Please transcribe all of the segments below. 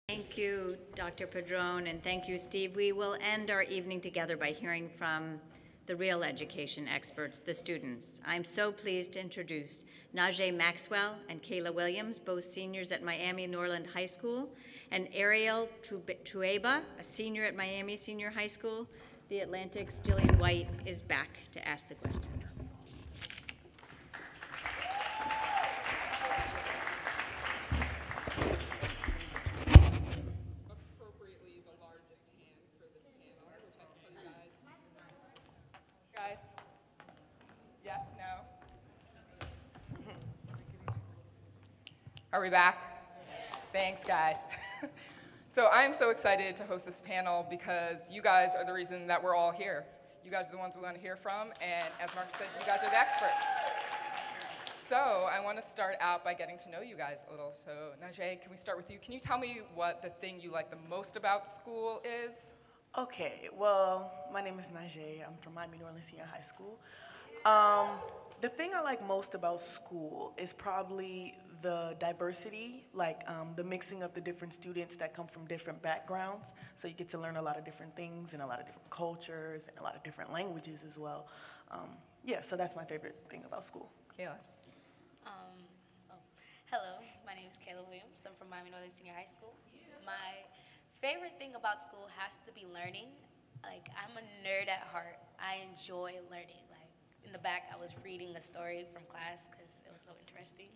Thank you, Dr. Padron, and thank you, Steve. We will end our evening together by hearing from the real education experts, the students. I'm so pleased to introduce Najee Maxwell and Kayla Williams, both seniors at Miami Norland High School, and Ariel Trueba, a senior at Miami Senior High School. The Atlantic's Gillian White is back to ask the questions. Are we back? Thanks, guys. So I'm so excited to host this panel because you guys are the reason that we're all here. You guys are the ones we want to hear from, and as Mark said, you guys are the experts. So I want to start out by getting to know you guys a little. So Najee, can we start with you? Can you tell me what the thing you like the most about school is? Okay, well, my name is Najee. I'm from Miami Norland Senior High School. The thing I like most about school is probably the diversity, like the mixing of the different students that come from different backgrounds. So you get to learn a lot of different things and a lot of different cultures and a lot of different languages as well. Yeah, so that's my favorite thing about school. Kayla. Hello, my name is Kayla Williams. I'm from Miami Norland Senior High School. My favorite thing about school has to be learning. Like, I'm a nerd at heart. I enjoy learning. Like, in the back, I was reading a story from class because it was so interesting.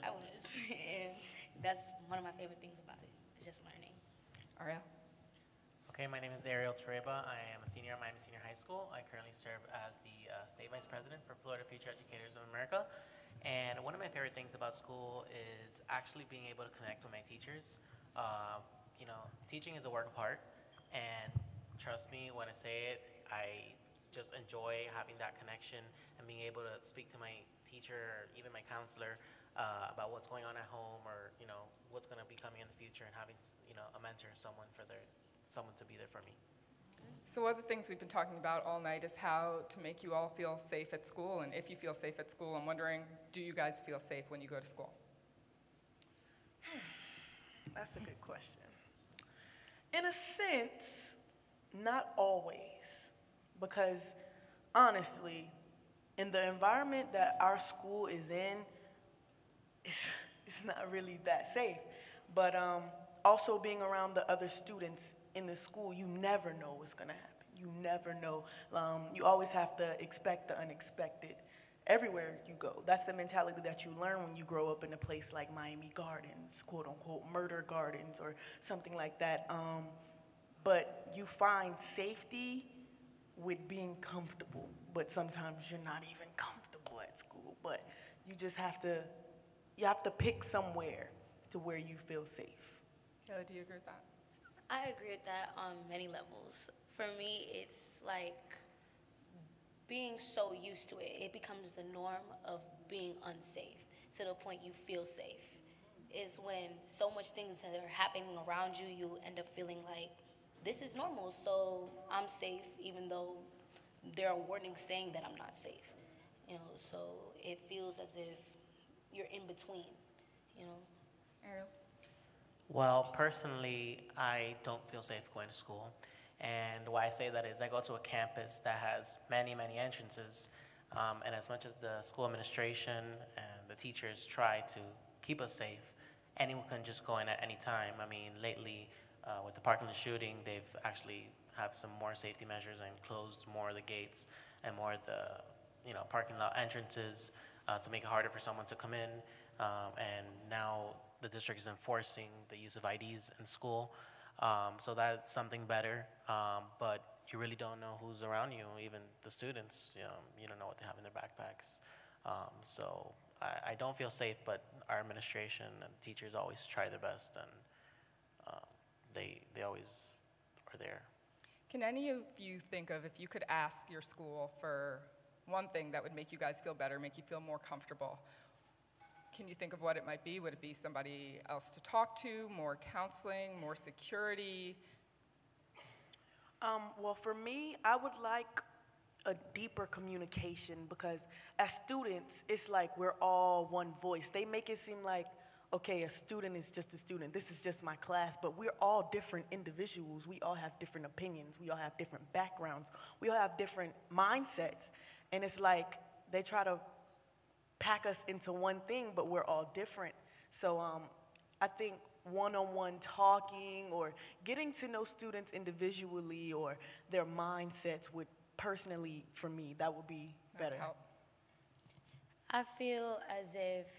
I was, and that's one of my favorite things about it, is just learning. Ariel. Okay, my name is Ariel Trueba. I am a senior at Miami Senior High School. I currently serve as the State Vice President for Florida Future Educators of America. And one of my favorite things about school is actually being able to connect with my teachers. You know, teaching is a work of art, and trust me when I say it, I just enjoy having that connection and being able to speak to my teacher or even my counselor about what's going on at home, or you know what's going to be coming in the future, and having a mentor, someone to be there for me. So one of the things we've been talking about all night is how to make you all feel safe at school, and if you feel safe at school, I'm wondering, do you guys feel safe when you go to school? That's a good question. In a sense, not always, because honestly, in the environment that our school is in, it's not really that safe. But also being around the other students in the school, you never know what's gonna happen. You never know. You always have to expect the unexpected everywhere you go. That's the mentality that you learn when you grow up in a place like Miami Gardens, quote unquote, murder gardens or something like that. But you find safety with being comfortable, but sometimes you're not even comfortable at school. But you just have to pick somewhere to where you feel safe. Kayla, do you agree with that? I agree with that on many levels. For me, it's like being so used to it, it becomes the norm of being unsafe to the point you feel safe. Is when so much things that are happening around you, you end up feeling like this is normal, so I'm safe even though there are warnings saying that I'm not safe. You know, so it feels as if you're in between, you know. Ariel? Well, personally, I don't feel safe going to school. And why I say that is I go to a campus that has many, many entrances. And as much as the school administration and the teachers try to keep us safe, anyone can just go in at any time. I mean, lately, with the Parkland shooting, they've actually have some more safety measures and closed more of the gates and more of the parking lot entrances to make it harder for someone to come in. And now the district is enforcing the use of IDs in school. So that's something better, but you really don't know who's around you, even the students, you don't know what they have in their backpacks. So I don't feel safe, but our administration and teachers always try their best, and they always are there. Can any of you think of, if you could ask your school for one thing that would make you guys feel better, make you feel more comfortable, can you think of what it might be? Would it be somebody else to talk to, more counseling, more security? Well, for me, I would like a deeper communication, because as students, it's like we're all one voice. They make it seem like, okay, a student is just a student. This is just my class, but we're all different individuals. We all have different opinions. We all have different backgrounds. We all have different mindsets. And it's like they try to pack us into one thing, but we're all different. So I think one-on-one talking or getting to know students individually or their mindsets would personally, for me, that would be better. I feel as if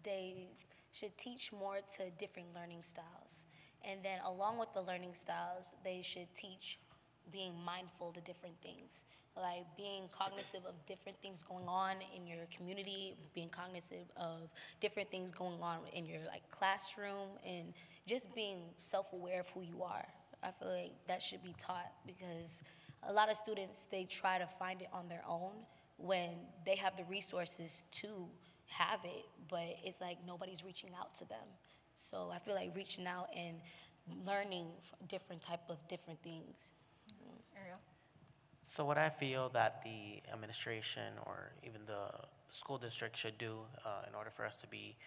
they should teach more to different learning styles. And then along with the learning styles, they should teach being mindful to different things, like being cognizant of different things going on in your community, being cognizant of different things going on in your like classroom, and just being self-aware of who you are. I feel like that should be taught because a lot of students, they try to find it on their own when they have the resources to have it, but it's like nobody's reaching out to them. So I feel like reaching out and learning different things. Ariel? So what I feel that the administration or even the school district should do in order for us to be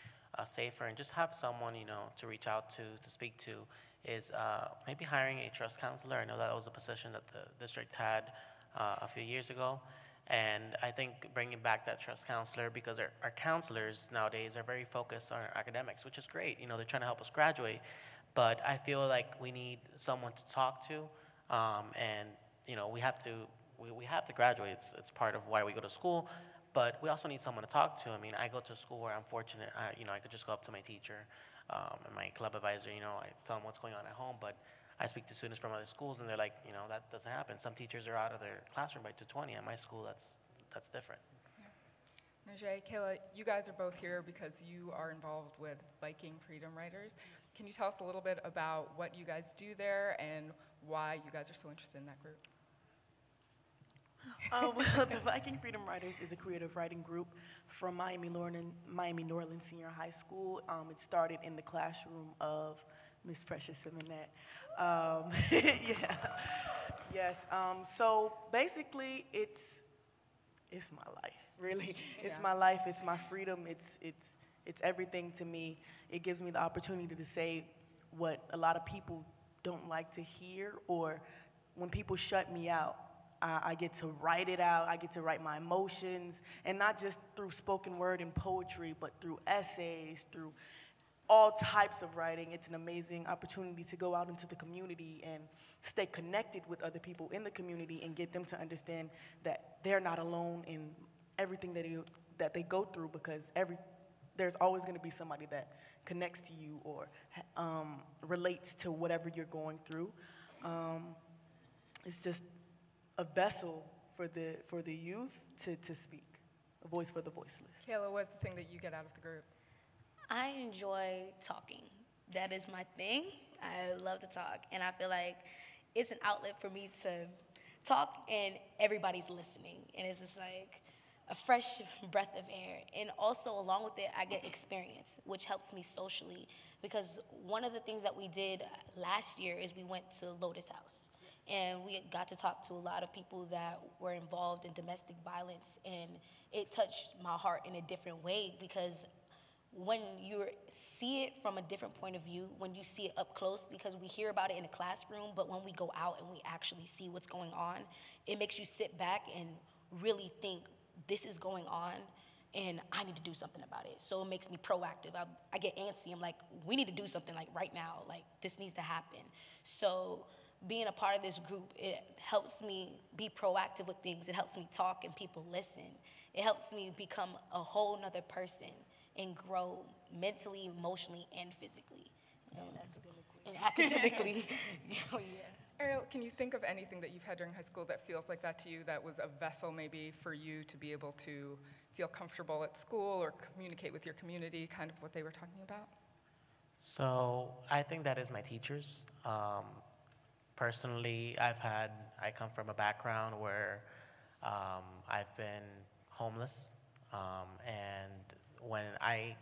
safer and just have someone, to reach out to speak to is maybe hiring a trust counselor. I know that was a position that the district had a few years ago. And I think bringing back that trust counselor, because our counselors nowadays are very focused on our academics, which is great. They're trying to help us graduate. But I feel like we need someone to talk to, and we have to graduate. It's part of why we go to school. But we also need someone to talk to. I mean, I go to a school where I'm fortunate. I could just go up to my teacher and my club advisor. I tell them what's going on at home. But I speak to students from other schools, and they're like, that doesn't happen. Some teachers are out of their classroom by 2:20. At my school, that's different. Yeah. Najee, Kayla, you guys are both here because you are involved with Viking Freedom Riders. Can you tell us a little bit about what you guys do there and why you guys are so interested in that group? Well, the Viking Freedom Riders is a creative writing group from Miami Norland Senior High School. It started in the classroom of Miss Precious Simonette. Yeah. Yes. So basically, it's my life. Really, it's my life. It's my freedom. It's everything to me. It gives me the opportunity to say what a lot of people don't like to hear, or when people shut me out, I get to write it out. I get to write my emotions, and not just through spoken word and poetry, but through essays, through all types of writing. It's an amazing opportunity to go out into the community and stay connected with other people in the community and get them to understand that they're not alone in everything that they go through, because there's always going to be somebody that connects to you or relates to whatever you're going through. It's just a vessel for the youth to speak, a voice for the voiceless. Kayla, what's the thing that you get out of the group? I enjoy talking. That is my thing. I love to talk, and I feel like it's an outlet for me to talk and everybody's listening, and it's just like a fresh breath of air. And also along with it, I get experience, which helps me socially, because one of the things that we did last year is we went to Lotus House, and we got to talk to a lot of people that were involved in domestic violence, and it touched my heart in a different way, because when you see it from a different point of view, when you see it up close, because we hear about it in the classroom, but when we go out and we actually see what's going on, it makes you sit back and really think, this is going on, and I need to do something about it. So it makes me proactive. I get antsy. I'm like, we need to do something like right now. Like, this needs to happen. So being a part of this group, it helps me be proactive with things. It helps me talk and people listen. It helps me become a whole nother person and grow mentally, emotionally, and physically. And academically. Oh, yeah. Ariel, can you think of anything that you've had during high school that feels like that to you, that was a vessel maybe for you to be able to feel comfortable at school or communicate with your community, kind of what they were talking about? So I think that is my teachers. Personally, I come from a background where I've been homeless, and when I,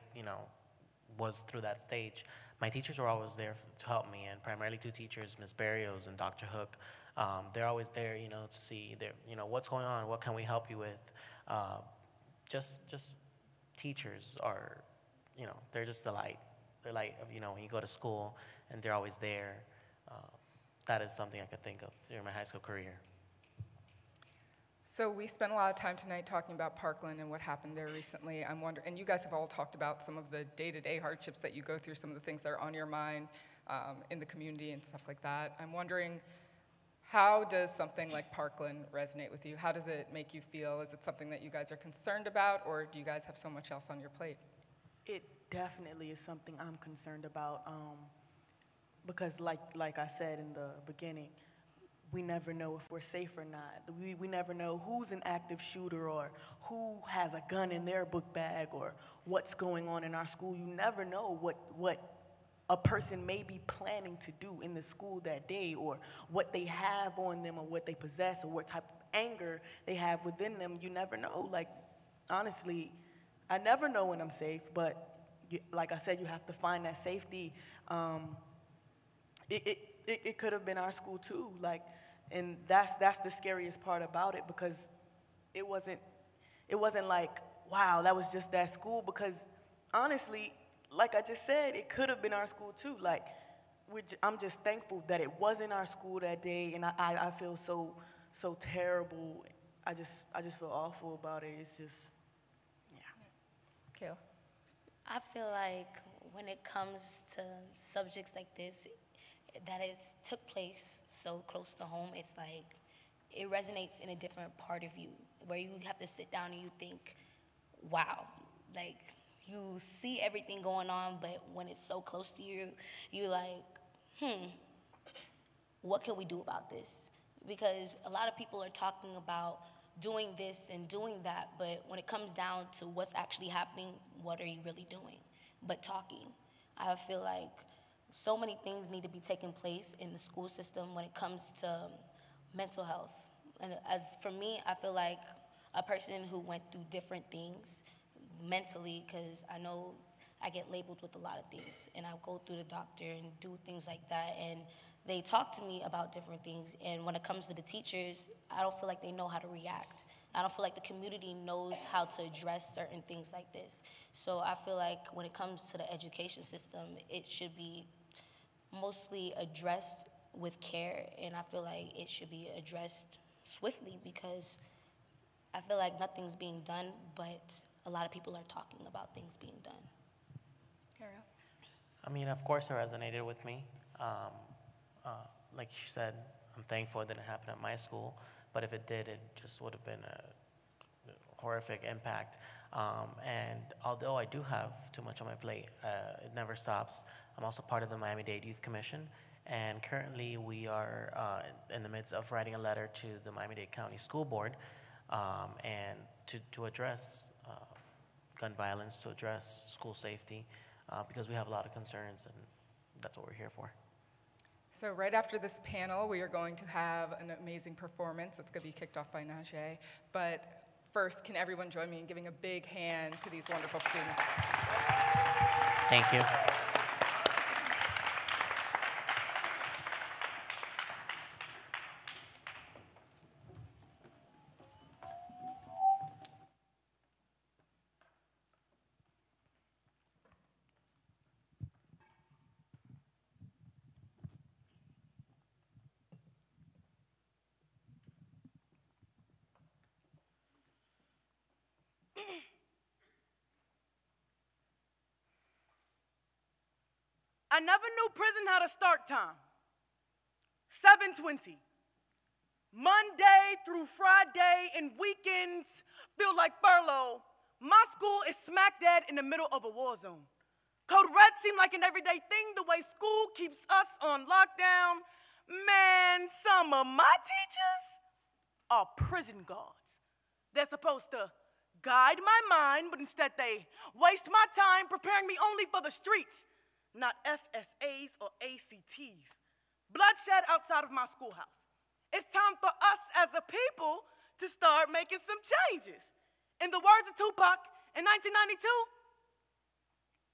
was through that stage, my teachers were always there to help me, and primarily two teachers, Ms. Barrios and Dr. Hook. They're always there, to see, what's going on, what can we help you with. Just teachers are, they're just the light. light of, when you go to school and they're always there. That is something I could think of during my high school career. So we spent a lot of time tonight talking about Parkland and what happened there recently. I'm wondering, and you guys have all talked about some of the day-to-day hardships that you go through, some of the things that are on your mind in the community and stuff like that. I'm wondering, how does something like Parkland resonate with you? How does it make you feel? Is it something that you guys are concerned about, or do you guys have so much else on your plate? It definitely is something I'm concerned about because like I said in the beginning, we never know if we're safe or not. We never know who's an active shooter or who has a gun in their book bag or what's going on in our school. You never know what a person may be planning to do in the school that day, or what they have on them, or what they possess, or what type of anger they have within them. You never know. Like, honestly, I never know when I'm safe, but like I said, you have to find that safety. It could have been our school too, like, and that's the scariest part about it, because it wasn't like, wow, that was just that school, because honestly, like I just said, it could have been our school too. Like, I'm just thankful that it wasn't our school that day, and I feel so terrible. I just feel awful about it. It's just, yeah. Kayla? I feel like when it comes to subjects like this, that it took place so close to home, it's like it resonates in a different part of you, where you have to sit down and you think, wow, like, you see everything going on, but when it's so close to you, you're like, what can we do about this? Because a lot of people are talking about doing this and doing that, but when it comes down to what's actually happening, what are you really doing? But talking. I feel like so many things need to be taking place in the school system when it comes to mental health. And as for me, I feel like a person who went through different things mentally, because I know I get labeled with a lot of things, and I go through the doctor and do things like that, and they talk to me about different things, and when it comes to the teachers, I don't feel like they know how to react. I don't feel like the community knows how to address certain things like this. So I feel like when it comes to the education system, it should be mostly addressed with care, and I feel like it should be addressed swiftly, because I feel like nothing's being done, but a lot of people are talking about things being done. Ariel? I mean, of course it resonated with me. Like you said, I'm thankful it didn't happen at my school, but if it did, it just would have been a horrific impact. And although I do have too much on my plate, it never stops. I'm also part of the Miami-Dade Youth Commission, and currently we are in the midst of writing a letter to the Miami-Dade County School Board and to address gun violence, to address school safety, because we have a lot of concerns, and that's what we're here for. So right after this panel, we are going to have an amazing performance that's going to be kicked off by Najee. But first, can everyone join me in giving a big hand to these wonderful students? Thank you. I never knew prison had a start time. 7:20. Monday through Friday and weekends feel like furlough. My school is smack dead in the middle of a war zone. Code Red seemed like an everyday thing, the way school keeps us on lockdown. Man, some of my teachers are prison guards. They're supposed to guide my mind, but instead they waste my time preparing me only for the streets. Not FSAs or ACTs. Bloodshed outside of my schoolhouse. It's time for us as a people to start making some changes. In the words of Tupac in 1992,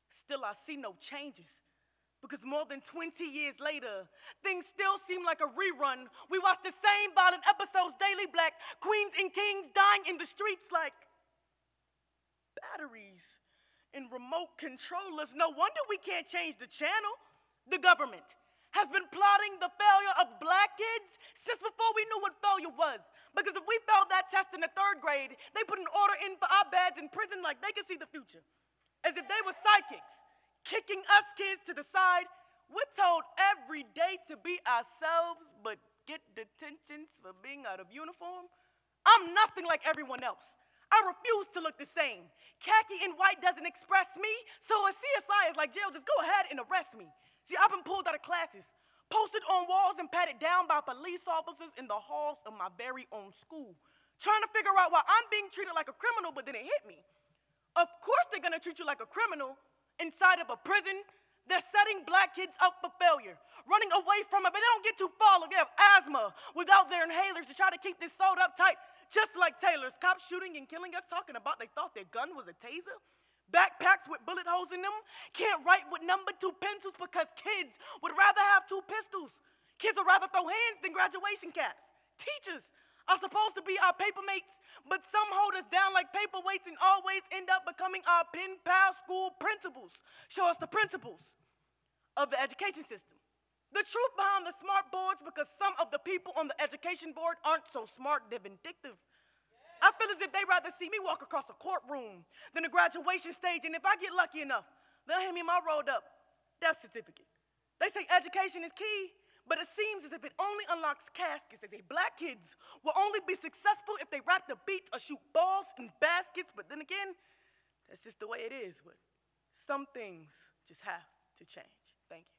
still I see no changes. Because more than 20 years later, things still seem like a rerun. We watch the same violent episodes daily, black queens and kings dying in the streets like batteries and remote controllers. No wonder we can't change the channel. The government has been plotting the failure of black kids since before we knew what failure was. Because if we failed that test in the 3rd grade, they put an order in for our beds in prison like they could see the future. As if they were psychics, kicking us kids to the side. We're told every day to be ourselves, but get detentions for being out of uniform. I'm nothing like everyone else. I refuse to look the same. Khaki and white doesn't express me, so a CSI is like, jail, just go ahead and arrest me. See, I've been pulled out of classes, posted on walls and patted down by police officers in the halls of my very own school, trying to figure out why I'm being treated like a criminal, but then it hit me. Of course they're gonna treat you like a criminal inside of a prison. They're setting black kids up for failure, running away from it, but they don't get too far. Like they have asthma without their inhalers to try to keep this sewed up tight, just like Taylor's. Cops shooting and killing us, talking about they thought their gun was a taser. Backpacks with bullet holes in them, can't write with number 2 pencils because kids would rather have 2 pistols. Kids would rather throw hands than graduation caps. Teachers are supposed to be our paper mates, but some hold us down like paperweights and always end up becoming our pen pal school principals. Show us the principles of the education system. The truth behind the smart boards, because some of the people on the education board aren't so smart, they're vindictive. I feel as if they'd rather see me walk across a courtroom than a graduation stage, and if I get lucky enough, they'll hand me my rolled up death certificate. They say education is key, but it seems as if it only unlocks caskets. They say black kids will only be successful if they rap the beats or shoot balls in baskets, but then again, that's just the way it is. But some things just have to change. Thank you.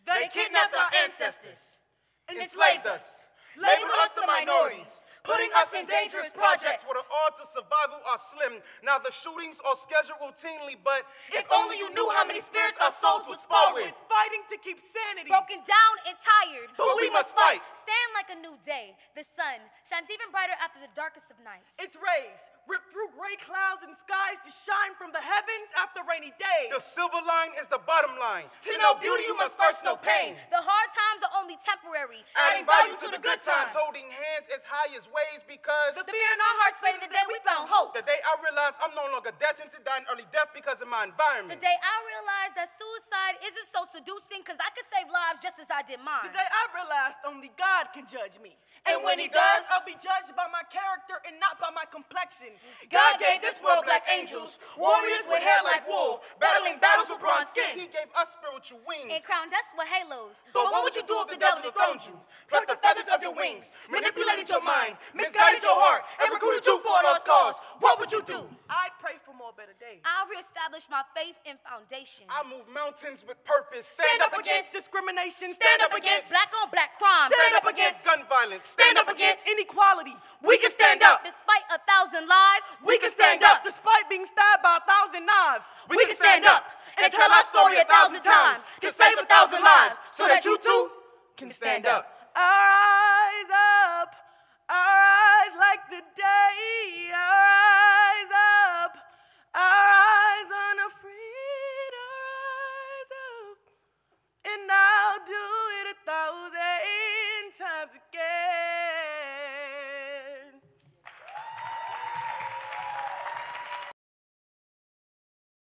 They kidnapped our ancestors, enslaved us, labeled us the minorities, putting us in dangerous projects where the odds of survival are slim. Now the shootings are scheduled routinely, but if only you knew how many spirits our souls would spar with. Fighting to keep sanity. Broken down and tired, But we must fight. Stand like a new day. The sun shines even brighter after the darkest of nights. Its rays rip through gray clouds and skies to shine from the heavens after rainy days. The silver line is the bottom line. To know beauty, you must first know pain. The hard times are only temporary, Adding value to the good times. Holding hands as high as waves because The fear in our hearts waited the day we found hope. the day I realized I'm no longer destined to die an early death because of my The environment. day I realized that suicide isn't so seducing because I could save lives just as I did mine. The day I realized only God can judge me. And when he does, I'll be judged by my character and not by my complexion. God gave this world black angels, warriors with hair like wool, battling battles with bronze skin. He gave us spiritual wings. And crowned us with halos. But what would you do if the devil dethroned you? Plucked the feathers of your wings, manipulated your mind, misguided your heart, and recruited you for a lost cause? What would you do? I'd pray for more better days. I'll reestablish my faith and foundation. I move mountains with purpose. Stand up against discrimination. Stand up against black on black crime. Stand up against gun violence. Stand up against inequality. We can stand up. Despite 1,000 lies, We can stand up. Despite being stabbed by 1,000 knives. We can stand up and tell our story 1,000 times to save 1,000 lives so that you too can stand up. Our eyes up, our eyes like the day.